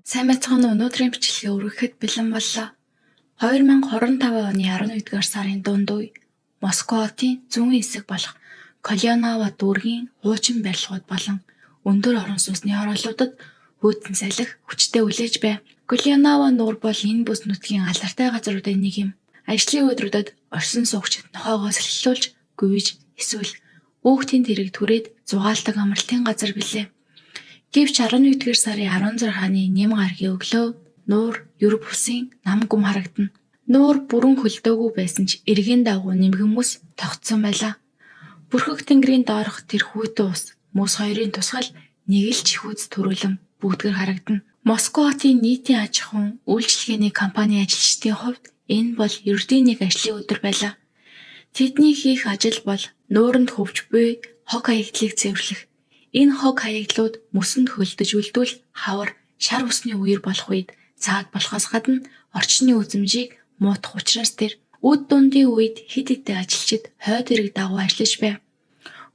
Сайн байцгаана уу? Өнөөдрийн бичлэгээ өргөхөд бэлэн боллоо. 2025 оны 11-р сарын дунд үе Москва хотын зүүн хэсэг болох Кольонава дүүргийн хуучин барилгууд болон өндөр орон сууцны хороолуудад хүйтэн салхи хүчтэй үлээж байв. Кольонава нуур бол энэ бүс нутгийн алдартай газруудын нэг юм. Ажлын өдрүүдэд орсон суугчид нохоогоо салхилуулж, гүйж, эсвэл хүүхдийн тэрэг түрээд зугаалдаг амралтын газар билээ. Гэвч 11-р сарын 16-ны нэм гарагийн өглөө нуур ер бусын нам гүм харагдана. Нуур бүрэн хөлдөөгүй байсан ч эргийн дагуу нэмгэн мөс тогтсон байлаа. Бүрхэг тэнгэрийн доорх тэр хүйтэн ус мөс хоёрын тусгал нэг л чихүүц төрүүлэн бүгдгэр харагдана. Москва хотын нийтийн аж ахуйн үйлчилгээний компани ажилчдын хувьд энэ бол ердийн нэг ажлын өдөр байлаа. Тэдний хийх ажил бол нууранд хөвж буй хог хаягдлыг цэвэрлэх. Энэ хог хаягдлууд мөсөнд хөлдөж үлдвэл хавар, шар усны үер болох үед цаад болохоос гадна орчны үзмжийг муутгах учраас тэр үд дундын үед хэд хэдэн ажилчид хойд эрэг дагуу ажиллаж байв.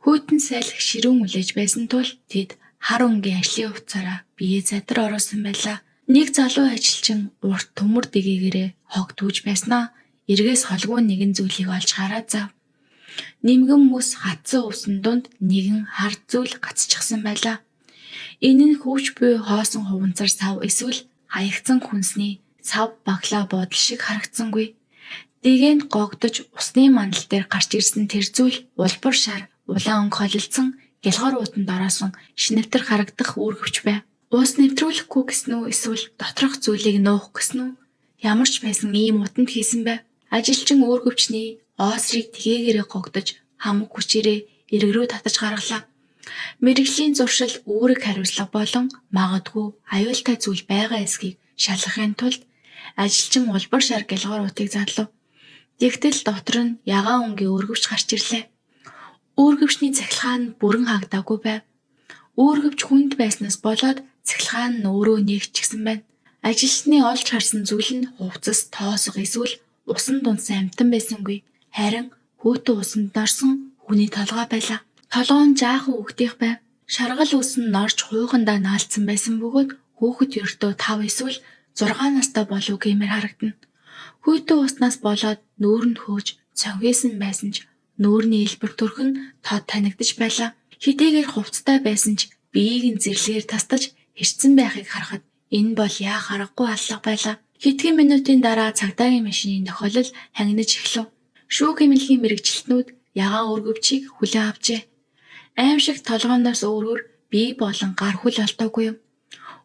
Хүйтэн салхи ширүүн үлээж байсан тул тэд хар өнгийн ажлын хувцаараа бие задар оруулсан байлаа. Нэг залуу ажилчин урт төмөр дэгээгээрээ хог түүж байснаа эргээс холгүй нэгэн зүйлийг олж хараад зав. Нимгэн мөс хатсан усан дунд нэгэн хар зүйл гацчихсан байлаа. Энэ нь хөвч буй хоосон хуванцар сав эсвэл хаягдсан хүнсний сав баглаа буудал шиг харагдсангүй. Дэгэнд гогдож усны мандал дээр гарч ирсэн тэр зүйл улбар шар, улаан өнгө холилдсон гялгар уутанд ороосон шинэвтэр харагдах үүргэвч байв. Ус нэвтрүүлэхгүй гэсэн үү эсвэл доторх зүйлийг нуух гэсэн үү? Ямар ч байсан ийм утанд хийсэн байв. Ажилчин үүргэвчний оосрыг тэгээгээрээ гогдож хамаг хүчээрээ эрг рүү татаж гаргалаа. Мэргэжлийн зуршил үүрэг хариуцлага болон магадгүй аюултай зүйл байгаа эсхийг шалгахын тулд ажилчин улбар шар гялгар уутыг задлав. Тэгтэл дотор нь ягаан өнгийн үүргэвч гарч ирлээ. Үүргэвчний цахилгаан нь бүрэн хагдаагүй байв. Үүргэвч хүнд байснаас болоод цахилгаан нь өөрөө нээгчгсэн байна. Ажилчны олж харсан зүйл нь хувцас, тоосго эсвэл усан дунсан амтан байсангүй. Харин хүйтэн усанд норсон хүний толгой байлаа. Толгой нь жаахан үгдих байв. Шаргал ус нь норж хуйгандаа наалдсан байсан бөгөөд хүүхэд ердөө 5 эсвэл 6 настай болов гэмээр харагдана. Хүйтэн уснаас болоод нүүрэнд хөөж цонхисэн байсан ч нүүрний элбэр төрх нь тод танигдж байлаа. Хэдийгээр хувцтай байсан ч биеийг нь зэрлэгээр тастаж хэрцэн байхыг харахад энэ бол яах аргагүй аллах байлаа. Хэдхэн минутын дараа цагдаагийн машины тохиолол хангинаж эхлэв. Шүүх эмнэлгийн мэргэжилтнүүд ягаан өргөвчийг хүлээн авчээ. Аимшиг толгооноос өөрөөр бие болон гар хүл олдоогүй юм.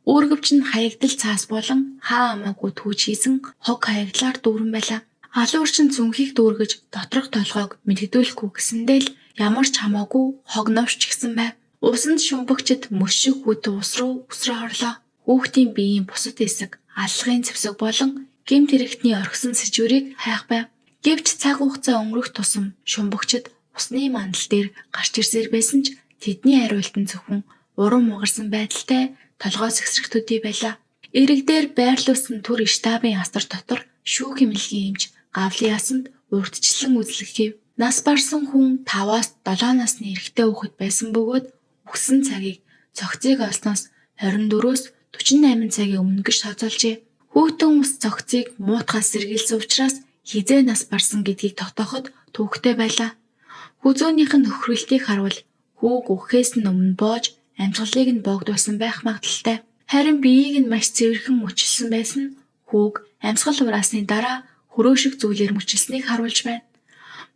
Үүргэвч нь хаягдал цаас болон хаа амаагүй түүж хийсэн хог хаягдлаар дүүрэн байлаа. Алуурчин зүнхийг дүүргэж доторх толгойг мэдэгдүүлэхгүй гэсэндээ л ямар ч хамаагүй хог новч гисэн байв. Усанд шумбагчид мөс шиг хүйтэн ус руу өсрөө хорлоо. Хүүхдийн биеийн бусад хэсэг, аллагын зэвсэг болон гэмт хэрэгтний орхисон сэжвэрийг хайх байв. Гэвч цаг хугацаа өнгөрөх тусам шумбагчид усны мандал дээр гарч ирсээр байсан ч тэдний хариултан зөвхөн урам угарсан байдалтай толгой сэгсрэх төдий байлаа. Ирэг дээр байрлуулсан түр штабын асар дотор шүүх эмнэлгийн эмч гавлын ясанд урьдчилан үзлэгхийв. Нас барсан хүн 5-аас 7 насны эрэгтэй хүүхэд байсан бөгөөд үхсэн цагийг цогцыг олсноос 24-өөс 48 цагийн өмнө гэж тооцоолжээ. Хүйтэн ус цогцыг муутгаас сэргийлсэн учраас хизээ нас барсан гэдгийг тогтооход төвөгтэй байлаа. Хүзөөнийх нь хөхрөлтийг харвал хүүг үхэхээс нь өмнө боож амжилгалыг нь богдуулсан байх магадaltaй. Харин биеийг нь маш цэвэрхэн мөчилсөн байсан нь хүүг амьсгал хураасны дараа хөрөөшиг зүйлээр мөчилснийг харуулж байна.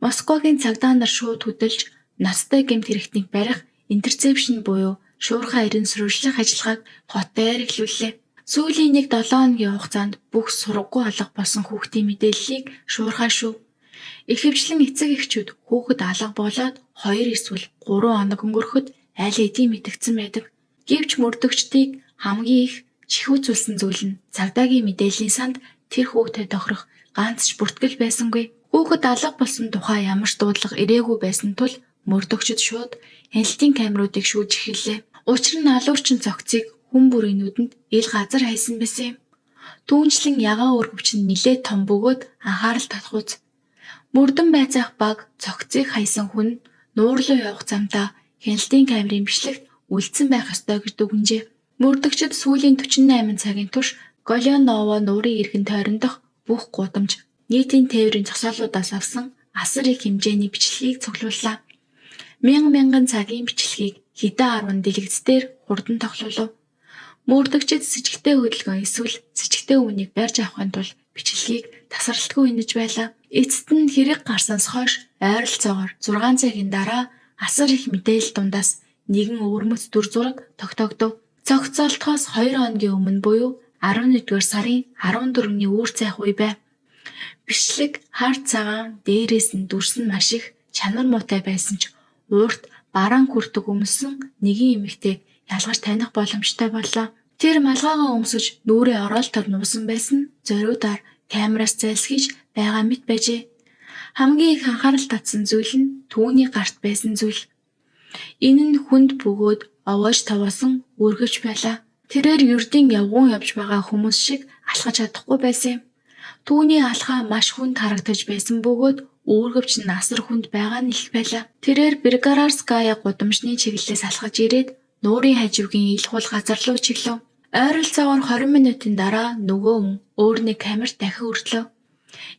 Москвагийн цагдаа нар шууд хөдөлж ноцтой гэмт хэрэгтнийг барих интерцепшн буюу шуурхай ирэн сурвалжлах ажиллагааг хот дээр эхлүүллээ. Сүүлийн 1-7 хоногийн хугацаанд бүх сургаггүй алга болсон хүүхдийн мэдээллийг шуурхай шүү. Ихэвчлэн эцэг эхчүүд хүүхэд алга болоод 2 эсвэл 3 хоног өнгөрөхөд аль хэдийн мэдэгдсэн байдаг. Гэвч мөрдөгчдийг хамгийн их чихүүцүүлсэн зүйл нь цагдаагийн мэдээллийн санд тэр хүүхдэд тохирох ганц ч бүртгэл байсангүй. Хүүхэд алга болсон тухай ямар ч дуудлага ирээгүй байсан тул мөрдөгчд шууд хяналтын камеруудыг шүүж эхэллээ. Учир нь алуурчин цогцыг хүн бүрийн нүдэнд ил газар хайсан байсан юм. Түүнчлэн ягаан өргөвч нь нилээд том бөгөөд анхаарал татхууц. Мөрдөн байцаах баг цогцыг хайсан хүн нуур руу явах замдаа хяналтын камерын бичлэгт үлдсэн байх ёстой гэж дүгнжээ. Мөрдөгчид сүүлийн 48 цагийн турш Голианова нуурын иргэн тойрондох бүх гудамж, нийтийн тээврийн зогсоолуудаас авсан асар их хэмжээний бичлэгийг цуглууллаа. Мянган цагийн бичлэгийг хэдэн 10 дэлгэцээр хурдан тоглуулав. Мөрдөгчид с ิจ гтэй хөдөлгөөн эсвэл с ิจ гтэй үнийг барьж авахын тулд бичлэгийг тасралтгүй хийнэж байлаа. Эцэст нь хэрэг гарснаас хойш ойролцоогоор 6 цагийн дараа асар их мэдээлэл дундаас нэгэн өвөрмөц дүр зураг тогтоогдов. Цогцолтохоос 2 хоногийн өмнө буюу 11-р сарын 14-ний үүр цайх үе байв. Бичлэг хард цагаан, дээрээс нь дүрс нь маш их чанар муутай байсан ч уурт бараан хүртэг өмсөн нэгэн эмэгтэйг ялгаж таних боломжтой боллоо. Тэр малгайгаа өмсөж нүрээ ороолтоор нуусан байсан зориудаар камераас зайлсхийж байгаа мэт байжээ. Хамгийн их анхаарал татсан зүйл нь түүний гарт байсан зүйл. Энэ нь хүнд бөгөөд овоож таваасан үргэвч байлаа. Тэрээр ердийн явган явж байгаа хүмүүс шиг алхаж чадахгүй байсан юм. Түүний алхаа маш хүнд харагдаж байсан бөгөөд үүргэвч нь асар хүнд байгаа нь их байлаа. Тэрээр Бергараская гудамжны чиглэлээс алхаж ирээд нуурын хажуугийн ил хул газар руу чиглэв. Ойролцоогоор 20 минутын дараа нөгөө хүн өөр нэг камерт дахин өртлөө.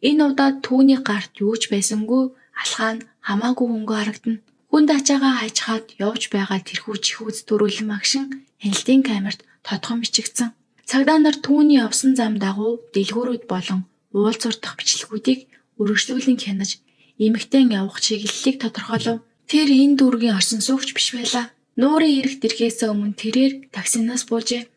Энэ удаад түүний гарт юу ч байсангүй алхаа нь хамаагүй хөнгө харагдана. Хүнд ачаагаа хайчхаад явж байгаа тэрхүү чихүүц төрүүлэн магшин хяналтын камерт тодхон бичигдсэн. Цагдаа нар түүний явсан зам дагуу дэлгүүрүүд болон уулзурдах бичлэгүүдийг үргэлжлүүлэн хянаж эмэгтэйн явах чиглэлийг тодорхойлов. Тэр энэ дүүргийн орсон суугч биш байлаа. Нуурын эрэгт ирэхээс өмнө тэрээр таксинаас буужээ.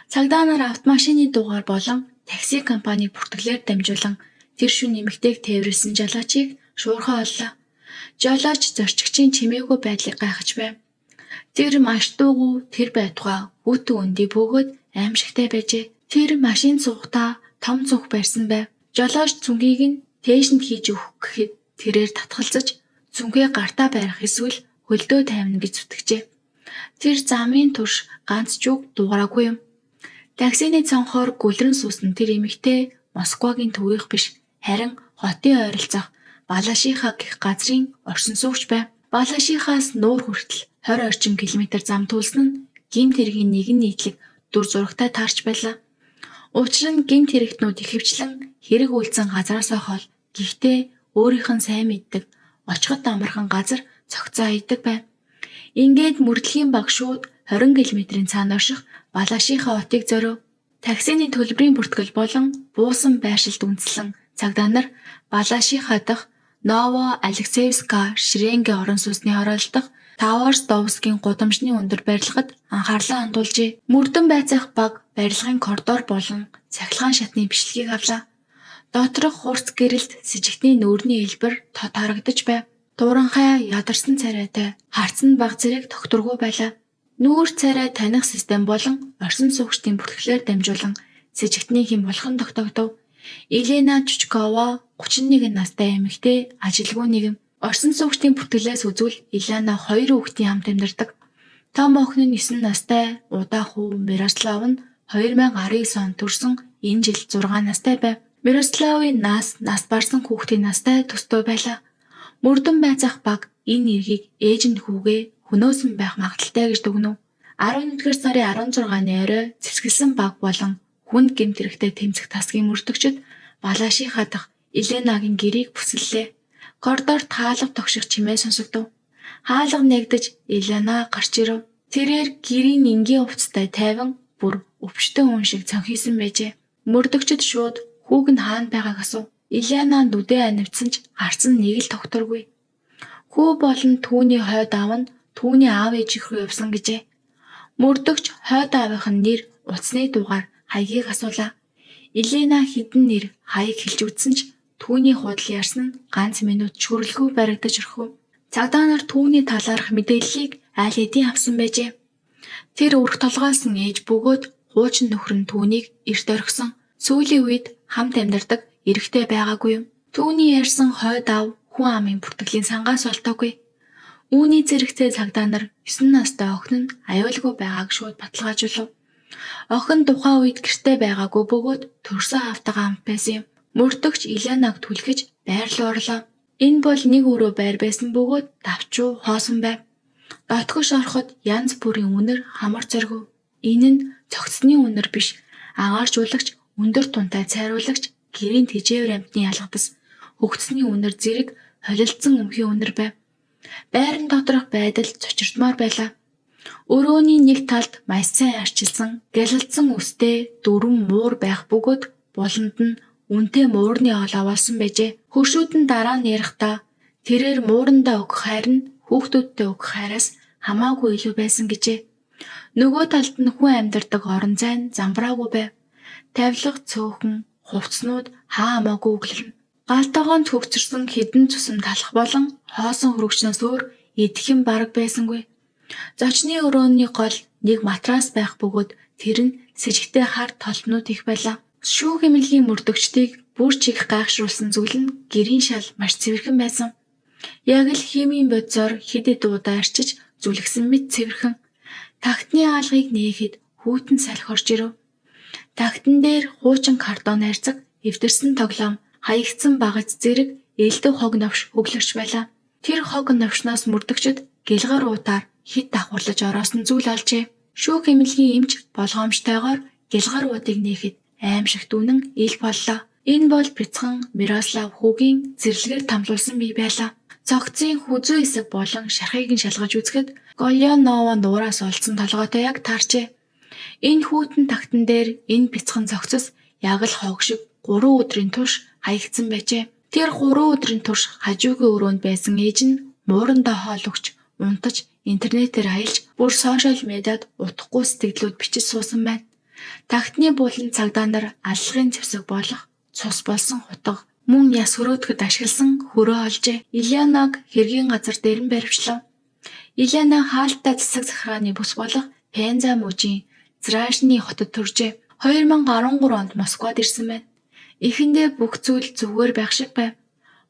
Цагдаа нар автомашины дугаар болон такси компаниг бүртгэлээр дамжуулан тэр шөнө эмэгтэйг тээвэрлсэн жолоочийг шуурхай оллоо. Жолооч зорчигчийн чимээгүй байдлыг гайхаж байв. Тэр маш дуугүй тэр байтугай хүүтэн өндөй бөгөөд аимшигтай байжээ. Тэр машин суухдаа том цүнх барьсан байв. Жолооч цүнхийг нь тээшэнд хийж өгөх гэхэд тэрээр татгалзаж цүнхээ гартаа барих эсвэл хөлдөө тавина гэж зүтгэжээ. Тэр замын турш ганц ч үг дуугараагүй юм. Таксины цонхоор гүлрэн суусан тэр эмэгтэй Москвагийн төвийнх биш, харин хотын ойролцоох Балашиха гэх газрын оршин суугч байв. Балашихаас нуур хүртэл 20 орчим километр зам туулсан нь гэмт хэргийн нэгэн нийтлэг дүр зурагтай таарч байлаа. Учир нь гэмт хэрэгтнүүд ихэвчлэн хэрэг үйлцэн газраас хол, гэхдээ өөрийнх нь сайн мэддэг очиход амархан газар цогцоо хийдэг байв. Ингээд мөрдлөгийн баг шууд 20 км-ийн цаана орших Балашиха хотыг зорив. Таксины төлбөрийн бүртгэл болон буусан байршилд үндэслэн цагдаа нар Балашиха дахь Ново Алексеевска Шеренге орон сууцны хороолдох Тауэрсдовскийн гудамжны өндөр барилгад анхаарлаа хандуулжээ. Мөрдөн байцаах баг барилгын коридор болон цахилгаан шатны бичлэгийг авлаа. Доторх хурц гэрэлд с ิจ гтний нүүрний хэлбэр тод харагдаж байв. Дууранхай ядарсан царайтай харцсан баг зэрэг тогтургүй байлаа. Нүүр царай таних систем болон орсон суугчдын бүртгэлээр дамжуулан с ิจ гтний хэм болох нь тогтогдов. Елена Чучкова 31 настай эмэгтэй ажилгүй нэгэн. Орсон суугчдын бүртгэлээс үзвэл Елена 2 хүүхдийн хамт амьдардаг. Том охин нь 9 настай удаа хүү Мирослав нь 2019 онд төрсөн энэ жил 6 настай байв. Мирославын нас барсан хүүхдийн настай төстэй байлаа. Мөрдөн байцаах баг энэ эргийг ээж нь хүүгээ хөнөөсөн байх магадaltaй гэж дүгнэв. 11-р сарын 16-ны орой зэвсгэлсэн баг болон хүнд гэмт хэрэгтэй тэмцэх тасгийн мөрдөгчд Балашиха дахь Еленагийн гэрийг бүсэллээ. Коридорт хаалга тогших чимээ сонсогдов. Хаалга нэгдэж Елена гарч ирэв. Тэрээр гэрийн энгийн хувцастай тайван бүр өвчтөн хүн шиг цонхисон байжээ. Мөрдөгчд шууд хүүг нь хаана байгааг асуув. Елена нүдээ анивдсан ч гарцсан нэг л тогтургүй. Хүү болон түүний хойд аав нь түүний аав ээжих рүү явсан гэжээ. Мөрдөгч хойд аавынх нь нэр, утасны дугаар, хаягийг асуулаа. Елена хэдэн нэр, хаяг хэлж үзсэн ч түүний худал ярьсан нь ганц минут ч хүрэлгүй баригдаж өрхөв. Цагдаа нар түүний талаарх мэдээллийг аль хэдийн авсан байжээ. Тэр өрх толгоос нь ээж бөгөөд хуучин нөхөр нь түүнийг эрт орхисон. Сүүлийн үед хамт амьдардаг эрэгтэй байгаагүй юм. Түүний ярьсан хойд аав хүн амын бүртгэлийн сангаас олтоогүй. Үүний зэрэгцээ цагдаа нар 9 настай охин нь аюулгүй байгааг шууд баталгаажуулав. Охин тухайн үед гэртээ байгаагүй бөгөөд төрсөн аавтайгаа хамт байсан юм. Мөрдөгч Еленаг түлхэж байр руу орлоо. Энэ бол нэг өрөө байр байсан бөгөөд давчуу хоосон байв. Дотгош ороход янз бүрийн үнэр, хамар зориг. Энэ нь цогцсны үнэр биш, агааржуулагч, өндөр тунтай цайруулагч, гэрийн тэжээвэр амьтны ялгадас, хөгцсний үнэр зэрэг холилдсон өмхийн үнэр байв. Байран доторх байдал цочирдмаар байлаа. Өрөөний нэг талд маш сайн арчилсан, гялалзсан үстэй дөрвөн муур байх бөгөөд буланд нь үнэтэй муурны ол аваалсан байжээ. Хөршүүд нь дараа нь ярихдаа тэрээр муурандаа өгөх хайр нь хүүхдүүдтэй өгөх хайраас хамаагүй илүү байсан гэжээ. Нөгөө талд нь хүн амьдардаг орон зай нь замбраагүй байв. Тавилга цөөхөн, хувцснууд хаа хамаагүй өглөрнө. Галтайгоонд хөгцөрсөн хідэн цусам талах болон хоосон хөрөгчнөөс өөр идэхэн бараг байсангүй. Зочны өрөөний гол нэг матрас байх бөгөөд тэр нь сэжигтэй хар толтнууд их байлаа. Шүүх эмнэлгийн мөрдөгчдийг бүр чих гайхшруулсан зүйл нь гэрийн шал маш цэвэрхэн байсан. Яг л химийн бодисоор хэд хэд удаа арчиж зүлгсэн мэт цэвэрхэн. Тагтны хаалгыг нээхэд хүүтэн салхи орж ирэв. Тагтан дээр хуучин картон хайрцаг, эвдэрсэн тоглоом, хаягдсан багаж зэрэг элдв хог новш өглөрч байлаа. Тэр хог новшноос мөрдөгчд гэлгар уутаар хит давхарлаж ороосон зүйл олжээ. Шүүх эмнэлгийн эмч болгоомжтойгоор гэлгар уутыг нээхэд аимшигт үнэн ил боллоо. Энэ бол бяцхан Мирослав хүүгийн зэрлэгээр тамлуулсан бий байлаа. Цогцын хүзүү хэсэг болон шархыг нь шалгаж үзэхэд Голянова нуураас олдсон толгойтой яг таарчээ. Энэ хүүтэн тагтан дээр энэ бяцхан цогцос яг л хог шиг 3 өдрийн турш хаягдсан байжээ. Тэр 3 өдрийн турш хажуугийн өрөөнд байсан ээж нь муурандаа хоол өгч, унтаж, интернетээр аялж, бүр сошиал медиад утгагүй сэтгэлүүд бичиж суусан байна. Тагтны булан цагдаа нар аллагын зэвсэг болох цус болсон хутга мөн яс хөрөөдөхөд ашигласан хөрөө олжээ. Ильянаг хэргийн газар дээр нь баривчлав. Ильяна хаалттай засаг захиргааны бүс болох Пенза мужийн Зраашны хотод төржээ. 2013 онд Москвад ирсэн байна. Эхэндээ бүх зүйл зүгээр байх шиг байв.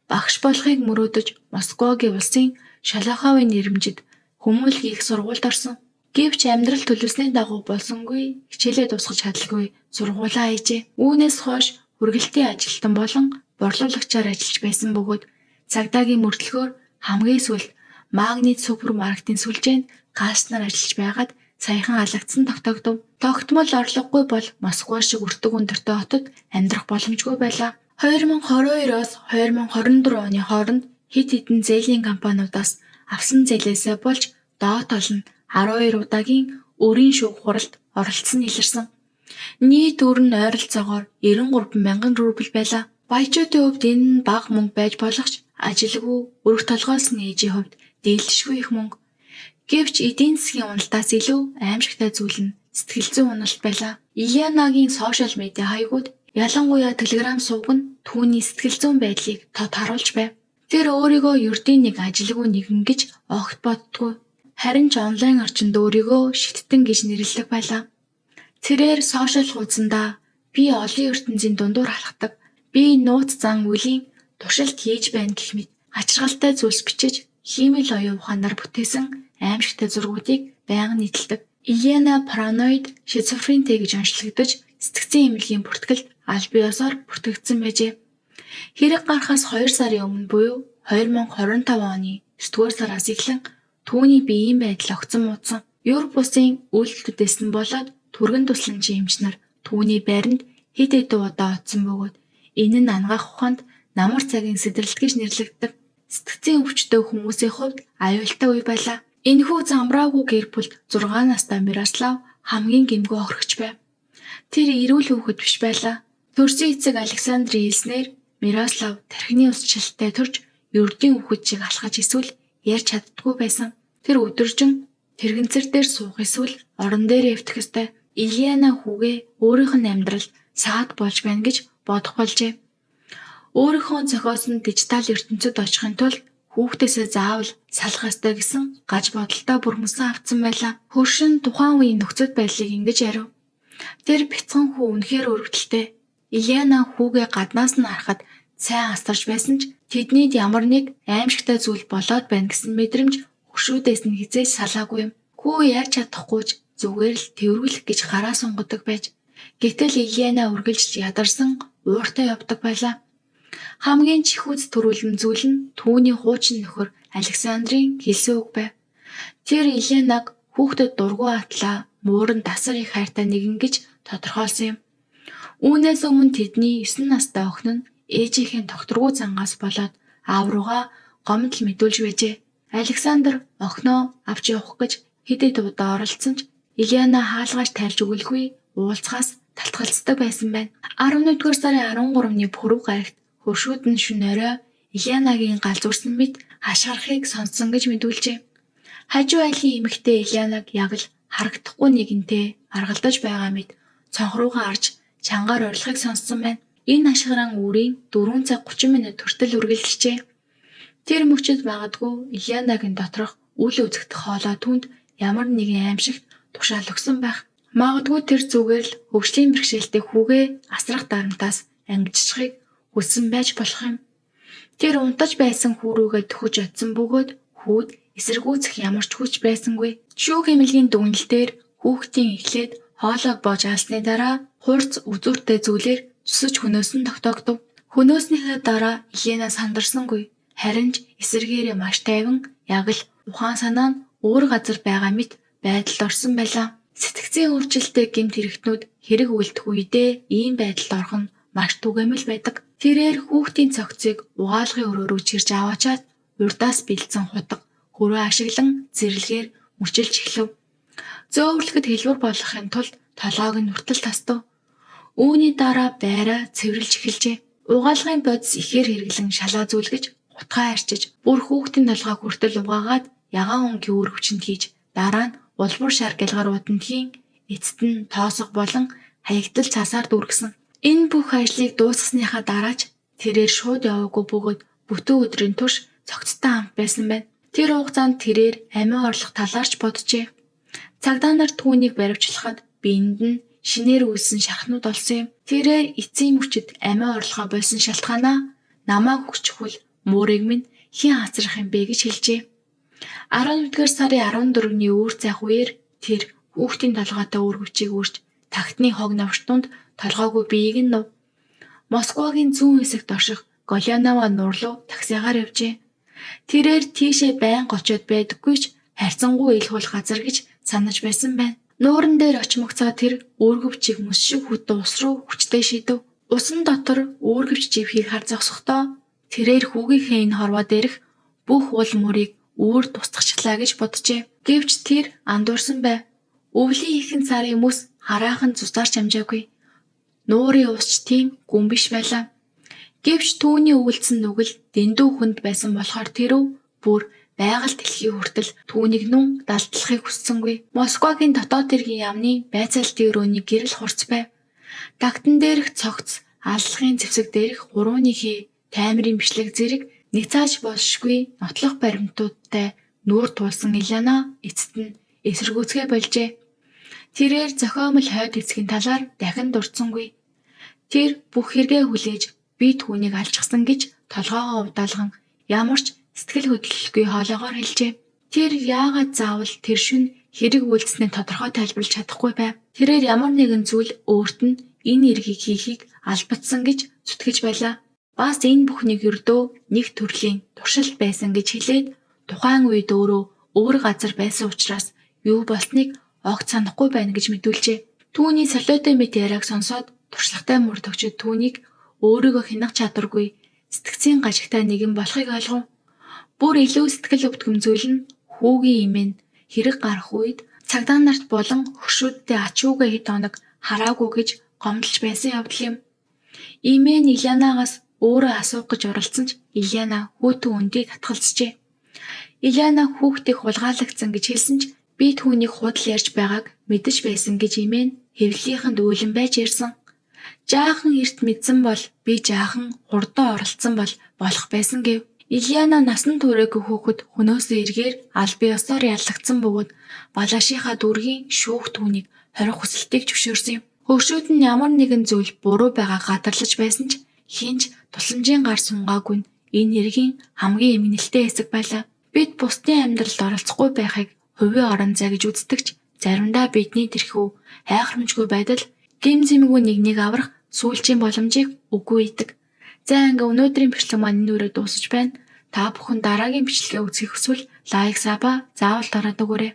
Багш болохыг мөрөөдөж Москвагийн улсын Шолоховын нэрмжид хүмүүлгийн их сургуульд орсон. Гэвч амьдрал төлөвлөсний дагуу болсонгүй, хичээлээ дуусгаж чадалгүй сургуулаа хийжээ. Үүнээс хойш хүргэлтийн ажилтан болон борлуулагчаар ажиллаж байсан бөгөөд цагдаагийн мөрдлөгөөр хамгийн сүүлд Магнит супермаркетын сүлжээнд гаснаар ажиллаж байгаад саяхан алагдсан тогтогдов. Тогтмол орлогогүй бол Москва шиг өртөг өндөртэй хотод амьдрах боломжгүй байлаа. 2022-оос 2024 оны хооронд хэд хэдэн зээлийн компаниудаас авсан зээлээсээ болж доот олон 12 удаагийн өрийн шүүх хуралд оролцсон илэрсэн. Нийт өр нь ойролцоогоор 93 мянган рубль байлаа. Баячуудын хувьд энэ нь бага мөнгө байж болох ч ажилгүй өрх толгойлсон ээжийн хувьд дийлдэшгүй их мөнгө. Гэвч эдийн засгийн уналтаас илүү аимшигтай зүйл нь сэтгэл зүйн уналт байлаа. Ильянагийн сошиал медиа хаягууд ялангуяа Telegram сувг нь түүний сэтгэл зүйн байдлыг тод харуулж байв. Тэр өөрийгөө ердийн нэг ажилгүй нэгэн гэж огт боддгүй. Харин ч онлайн орчинд өөрийгөө шиттэн гэж нэрлэдэг байлаа. Тэрээр сошиал хуудсандаа би олон ертөнцийн дундуур халахдаг, би нууц зан үлийн туршилт хийж байна гэх мэт ачиргалтай зүйлс бичиж хиймэл оюун ухаанаар бүтээсэн аимшигтай зургуудыг байнга нийтэлдэг. Ильяна параноид, шизофрентэй гэж онцлогдож сэтгцэн эмнэлгийн бүртгэлд аль биесээр бүртгэгдсэн байжээ. Хэрэг гарахаас 2 сарын өмнө буюу 2025 оны 9-р сараас эхлэн түүний биеийн байдал огцон муудсан. Европусын үйлдэлүүдээс нь болоод түргэн тусламжийн эмч нар түүний байранд хэд хэдэн удаа очсон бөгөөд энэ нь ангаах ухаанд намар цагийн сэдэрлэлт гэж нэрлэгддэг. Сэтгцэн өвчтөй хүмүүсийн хувьд аюултай үе байлаа. Энэхүү замбраагүй гэр бүлд 6 настай Мирослав хамгийн гэмгүй орхигч байв. Тэр эрүүл хүүхэд биш байлаа. Төрсөн эцэг Александрын хэлснээр Мирослав тархины усчлалтай төрж ердийн хүүхэд шиг алхаж эсвэл ярьж чаддаггүй байсан. Тэр өдөржин тэрэгэнцэр дээр суух эсвэл орон дээр эвтэх ёстой. Ильяна хүүгээ өөрийнх нь амьдрал саад болж байна гэж бодох болжээ. Өөрийнхөө зохиосон дижитал ертөнцид очихын тулд хүүхдээсээ заавал салах ёстой гэсэн гаж бодолтой бүрмөсөн авцсан байлаа. Хөршин тухайн үеийн нөхцөл байдлыг ингэж ярив. Тэр бяцхан хүү үнэхээр өрөвдөлтэй. Ильяна хүүгээ гаднаас нь харахад сайн астарч байсан ч тэднийд ямар нэг аимшигтай зүйл болоод байна гэсэн мэдрэмж хөшүүдээс нь хизээж салаагүй юм. Хүү ярьж чадахгүй ч зүгээр л тэрвэрлэх гэж гараа сунгаддаг байж. Гэтэл Ильяна үргэлж ядарсан ууртай явдаг байлаа. Хамгийн чихүүц төрүүлэн зүйл нь түүний хуучин нөхөр Александрын хэлсэн үг байв. Тэр Ильянаг хүүхдэд дургүй атлаа мууран дасар их хайртай нэгэн гэж тодорхойлсон юм. Үүнээс өмнө тэдний 9 настай охин нь ээжийнхээ докторгүй зангаас болоод аав руугаа гомдол мэдүүлж байжээ. Александр охиноо авч явах гэж хэдий удаа оролцсон ч Ильяна хаалгаж тайлж өгөлгүй уулзахаас талтгалцдаг байсан байна. 11-р сарын 13-ны пүрэв гарагт хөршүүд нь шөнө орой Ильянагийн галзуурсан мэт хашгирахыг сонссон гэж мэдүүлжээ. Хажуу айлын эмэгтэй Ильянаг яг л харагдахгүй нэгэнтэй аргалдаж байгаа мэт цонх руугаа арж чангаар орилохыг сонссон байна. Энэ ашгаран үрийн 4 цаг 30 минут хүртэл үргэлжлэжээ. Тэр мөчөд магадгүй Ильянагийн доторх үл үзэгдэх хоолой түнд ямар нэгэн аимшигт тушаал өгсөн байх. Магадгүй тэр зүгээр л хөгжлийн бэрхшээлтэй хүүгээ асрах дарамтаас ангижчихыг хүссэн байж болох юм. Тэр унтаж байсан хүү рүүгээ төхөж очсон бөгөөд хүүд эсэргүүцэх ямар ч хүч байсангүй. Шүүх эмнэлгийн дүгнэлтээр хүүхдийн эхлээд хоолойг боож алсны дараа хурц үзүүртэй зүйлээр зүсэж хөнөөс нь тогтоогдов. Хөнөөснийхээ дараа Ильяна сандарсангүй. Харин ч эсэргээрээ маш тайван яг л ухаан санаа нь өөр газар байгаа мэт байдалд орсон байлаа. Сэтгцийн өөрчлөлттэй гэмт хэрэгтнүүд хэрэг үлдэх үедээ ийм байдалд орох нь маш түгээмэл байдаг. Тэрээр хүүхдийн цогцыг угаалгын өрөө рүү чирж аваачаад урдаас бэлдсэн хутга хөрөө ашиглан зэрлэгээр мөчилж эхлэв. Зөөвөрлөхөд хэлбэр болгохын тулд толгойг нь хүртэл тасдав. Үүний дараа байраа цэвэрлж эхэлжээ. Угаалгын бодис ихээр хэрэглэн шалаа зүлгэж утгаа арчиж бүр хүүхдийн толгойг хүртэл угаагаад ягаан өнгийн үр хүчинд хийж дараа нь улбар шар гэлгар удандхийн эцэст нь тоосго болон хаягдал цаасаар дүргсэн. Энэ бүх ажлыг дуусгасныхаа дараач тэрээр шууд яваагүй бөгөөд бүтэн өдрийн турш цогцтой хамт байсан байна. Тэр хугацаанд тэрээр амиа орлох талаарч боджээ. Цагдаа нар түүнийг баривчлахад биеинд нь шинээр үйлсэн шархнууд олсон юм. Тэрээр эцсийн мөчөд амиа орлохоо болсон шалтгаанаа намайг өгчихвөл муурыг минь хэн хацрах юм бэ гэж хэлжээ. 11-р сарын 14-ний үүр цайх үеэр тэр хүүхдийн толгойтой үр хүчийг үрж тагтны хог навчтунд толгойгүй биеийг нь нув. Москвагийн зүүн хэсэгт орших Голянова нуур руу таксигаар явжээ. Тэрээр тийшээ байнга очиод байдаггүй ч харьцангуй ил хул газар гэж санаж байсан байна. Нууран дээр очимогцоо тэр үүргэвчийг мөс шиг хүйтэн ус руу хүчтэй шидэв. Усан дотор үүргэвч живхийг хар зогсохдоо тэрээр хүүгийнхээ энэ хорвоо дээрх бүх уул мөрийг үүр тусдагчлаа гэж боджээ. Гэвч тэр андуурсан байв. Өвлийн ихэнх сарын мөс хараахан цусаар чамжаагүй. Нуурын усч тийм гүн биш байлаа. Гэвч түүний өгүүлсэн нүгэл дэндүү хүнд байсан болохоор тэрв бүр байгаль дэлхий хүртэл түүнийг нүн далдлахыг хүссэнгүй. Москвагийн дотоод хэргийн яамны байцаалтын өрөөний гэрэл хурц байв. Тагтан дээрх цогц, аллахын зэвсэг дээрх гурууныхээ таймерын бичлэг зэрэг нэг цааш болшгүй нотлох баримтуудтай нүүр туулсан Ильяна эцэст нь эсэргүүцгээ болжээ. Тэрээр зохиомол хойд эцгийн талаар дахин дурдсангүй. Тэр бүх хэрэгээ хүлээж би түүнийг алчсан гэж толгоогоо удаалган ямар ч сэтгэл хөдлөлгүй хоолоогоор хэлжээ. Тэр яагаад заавал тэр шөнө хэрэг үйлдэснээ тодорхой тайлбарлаж чадахгүй байв. Тэрээр ямар нэгэн зүйл өөрт нь энэ эргийг хийхийг албадсан гэж зүтгэж байлаа. Бас энэ бүхнийг ердөө нэг төрлийн туршилт байсан гэж хэлээд тухайн үед өөр газар байсан учраас юу болсныг огт санахгүй байна гэж мэдүүлжээ. Түүний солиотой мэт яриаг сонсоод туршлагатай мөрдөгчд түүнийг өөрийгөө хянах чадваргүй сэтгцийн гажигтай нэгэн болохыг ойлгов. Бүр илүү сэтгэл өвдгөм зүйл нь хүүгийн имэн хэрэг гарах үед цагдаа нарт болон хөршүүдтэй ачуугаа хэд хоног хараагүй гэж гомдолж байсан явдал юм. Имэн Ильянагаас өөрөө асуух гэж оролцсон ч Ильяна хүүтэн үндийг татгалзжээ. Ильяна хүүхдийг хулгайлагдсан гэж хэлсэн ч би түүнийг худал ярьж байгааг мэдэж байсан гэж имэн хэвлэлийнхэнд үйлэн байж ярьсан. Жаахан эрт мэдсэн бол би жаахан хурдан оролцсон бол болох байсан гэв. Ильяна насан туршаагүй хүүхэд хөнөөсөө эргээр аль бие ёсоор яллагдсан бөгөөд балаашийнхаа дүргийн шүүх түүнийг хорих хүсэлтийг зөвшөөрсөн юм. Хөршүүд нь ямар нэгэн зүйл буруу байгааг гадарлаж байсан ч хинж тусламжийн гар сунгаагүй нь энэ хэргийн хамгийн эмгэнэлтэй хэсэг байлаа. Бид бусдын амьдралд оролцохгүй байхыг хувийн орон зай гэж үздэгч заримдаа бидний тэрхүү хайхрамжгүй байдал гим зэмгүй нэгнийг аврах сүүлчийн боломжийг үгүй идэг. За ингээ өнөөдрийн бичлэг маань энэ үрээ дуусаж байна. Та бүхэн дараагийн бичлэгээ үзэх хүсвэл лайк, саба заавал дараад өгөөрэй.